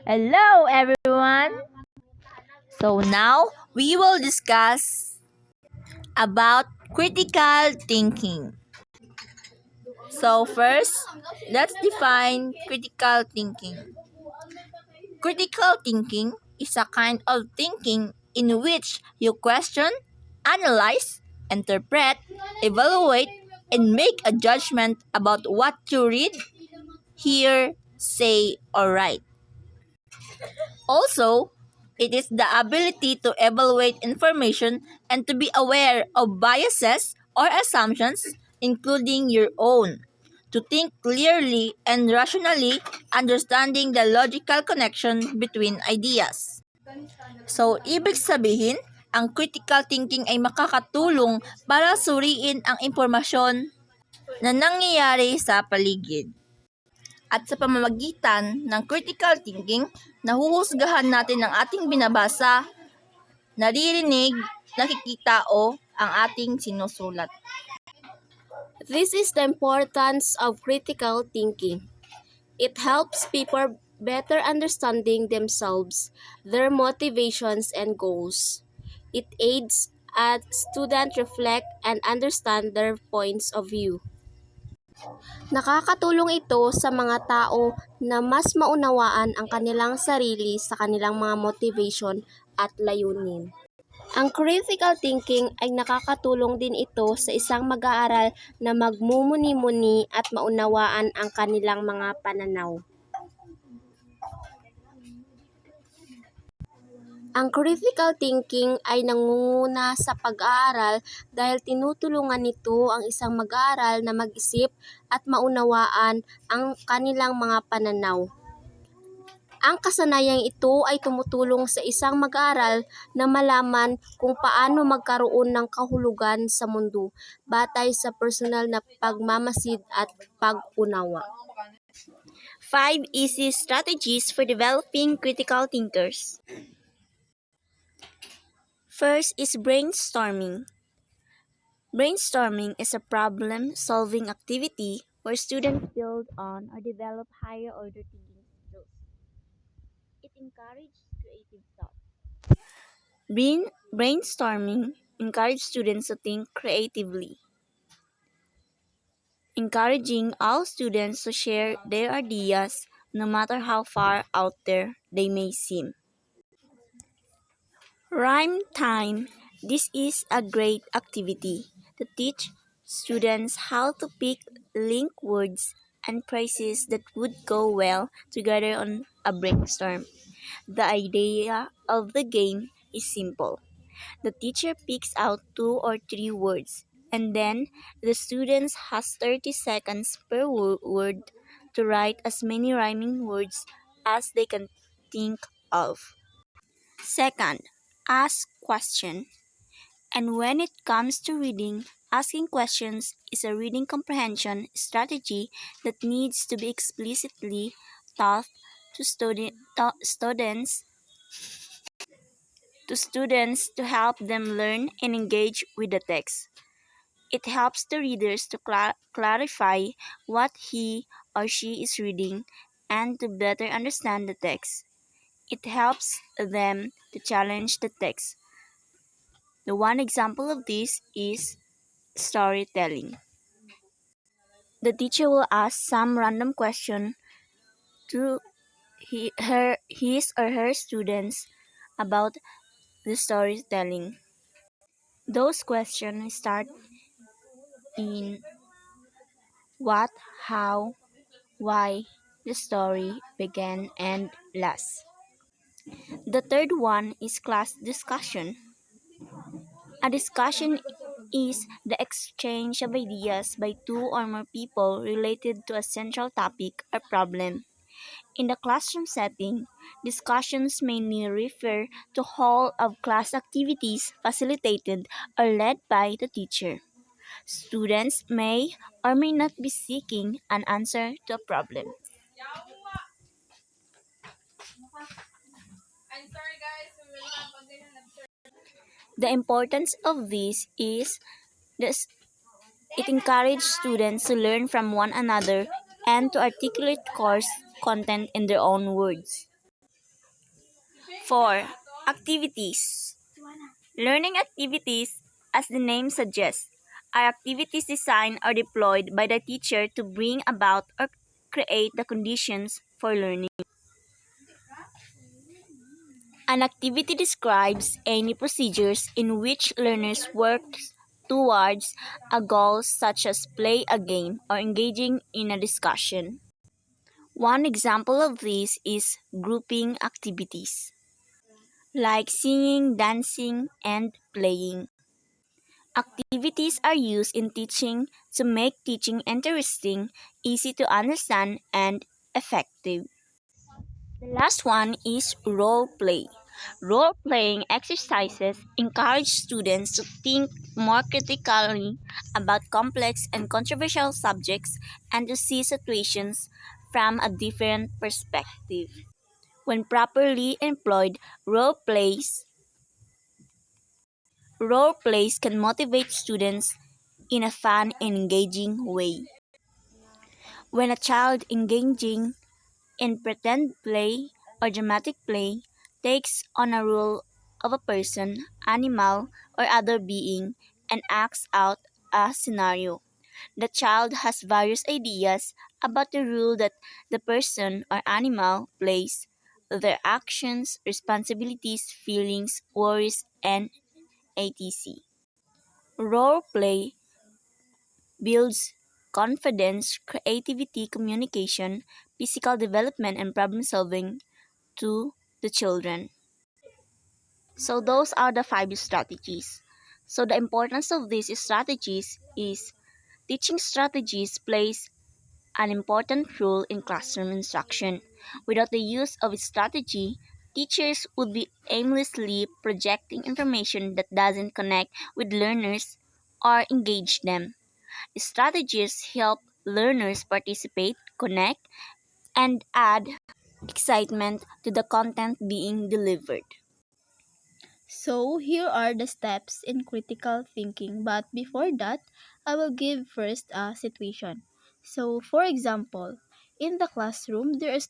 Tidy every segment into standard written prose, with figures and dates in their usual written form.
Hello everyone! So now we will discuss about critical thinking. So first, let's define critical thinking. Critical thinking is a kind of thinking in which you question, analyze, interpret, evaluate, and make a judgment about what you read, hear, say, or write. Also, it is the ability to evaluate information and to be aware of biases or assumptions, including your own. To think clearly and rationally, understanding the logical connection between ideas. So, ibig sabihin, ang critical thinking ay makakatulong para suriin ang impormasyon na nangyayari sa paligid. At sa pamamagitan ng critical thinking, nahuhusgahan natin ang ating binabasa, naririnig, nakikita o ang ating sinusulat. This is the importance of critical thinking. It helps people better understanding themselves, their motivations and goals. It aids a student reflect and understand their points of view. Nakakatulong ito sa mga tao na mas maunawaan ang kanilang sarili sa kanilang mga motivation at layunin. Ang critical thinking ay nakakatulong din ito sa isang mag-aaral na magmumuni-muni at maunawaan ang kanilang mga pananaw. Ang critical thinking ay nangunguna sa pag-aaral dahil tinutulungan nito ang isang mag-aaral na mag-isip at maunawaan ang kanilang mga pananaw. Ang kasanayang ito ay tumutulong sa isang mag-aaral na malaman kung paano magkaroon ng kahulugan sa mundo batay sa personal na pagmamasid at pag-unawa. 5 easy strategies for developing critical thinkers. First is brainstorming. Brainstorming is a problem-solving activity where students build on or develop higher-order thinking skills. It encourages creative thought. Brainstorming encourages students to think creatively, encouraging all students to share their ideas no matter how far out there they may seem. Rhyme time. This is a great activity to teach students how to pick link words and phrases that would go well together on a brainstorm. The idea of the game is simple. The teacher picks out 2 or 3 words, and then the students has 30 seconds per word to write as many rhyming words as they can think of. Second, ask question. And when it comes to reading, asking questions is a reading comprehension strategy that needs to be explicitly taught to students to help them learn and engage with the text. It helps the readers to clarify what he or she is reading and to better understand the text. It helps them to challenge the text. The one example of this is storytelling. The teacher will ask some random question to his or her students about the storytelling. Those questions start in what, how, why the story began and last. The third one is class discussion. A discussion is the exchange of ideas by 2 or more people related to a central topic or problem. In the classroom setting, discussions mainly refer to whole of class activities facilitated or led by the teacher. Students may or may not be seeking an answer to a problem. The importance of this is this it encourages students to learn from one another and to articulate content in their own words. 4. Activities. Learning activities, as the name suggests, are activities designed or deployed by the teacher to bring about or create the conditions for learning. An activity describes any procedures in which learners work towards a goal such as play a game or engaging in a discussion. One example of this is grouping activities, like singing, dancing, and playing. Activities are used in teaching to make teaching interesting, easy to understand, and effective. The last one is role play. Role playing exercises encourage students to think more critically about complex and controversial subjects and to see situations from a different perspective. When properly employed, role plays can motivate students in a fun and engaging way. When a child engaging in pretend play or dramatic play takes on a role of a person, animal, or other being and acts out a scenario. The child has various ideas about the role that the person or animal plays, their actions, responsibilities, feelings, worries, and etc. Role play builds confidence, creativity, communication, physical development, and problem solving to the children. So those are the 5 strategies. So the importance of these strategies is teaching strategies plays an important role in classroom instruction. Without the use of a strategy, teachers would be aimlessly projecting information that doesn't connect with learners or engage them. Strategies help learners participate, connect, and add excitement to the content being delivered. So, here are the steps in critical thinking, but before that, I will give first a situation. So, for example, in the classroom, there are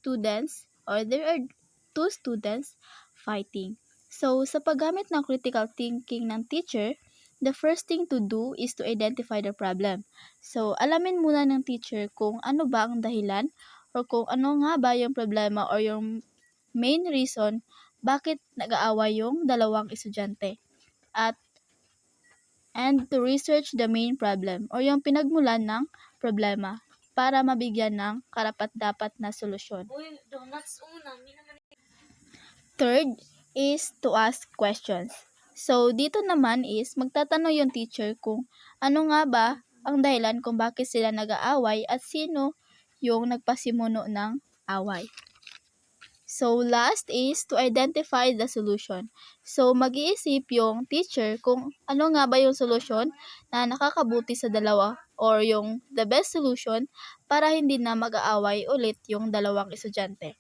two students fighting. So, sa paggamit ng critical thinking ng teacher, the first thing to do is to identify the problem. So, alamin muna ng teacher kung ano ba ang dahilan or kung ano nga ba yung problema or yung main reason bakit nag-aaway yung dalawang estudyante at and to research the main problem or yung pinagmulan ng problema para mabigyan ng karapat-dapat na solusyon. Third is to ask questions. So, dito naman is magtatanong yung teacher kung ano nga ba ang dahilan kung bakit sila nag-aaway at sino yung nagpasimuno ng away. So, last is to identify the solution. So, mag-iisip yung teacher kung ano nga ba yung solution na nakakabuti sa dalawa or yung the best solution para hindi na mag-aaway ulit yung dalawang estudyante.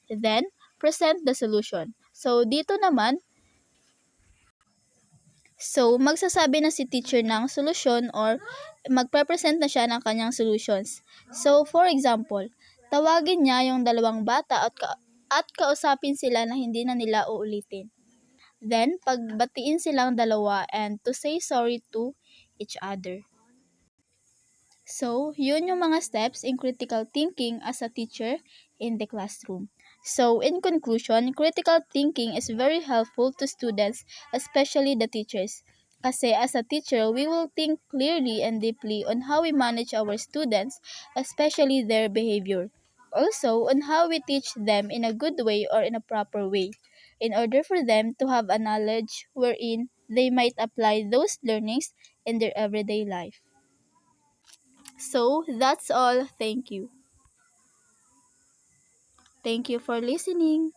Then, present the solution. So, dito naman, magsasabi na si teacher ng solusyon or magpe-present na siya ng kanyang solutions. So, for example, tawagin niya yung dalawang bata at kausapin sila na hindi na nila uulitin. Then, pagbatiin silang dalawa and to say sorry to each other. So, yun yung mga steps in critical thinking as a teacher in the classroom. So, in conclusion, critical thinking is very helpful to students, especially the teachers. Kasi as a teacher, we will think clearly and deeply on how we manage our students, especially their behavior. Also, on how we teach them in a good way or in a proper way, in order for them to have a knowledge wherein they might apply those learnings in their everyday life. So, that's all. Thank you. Thank you for listening.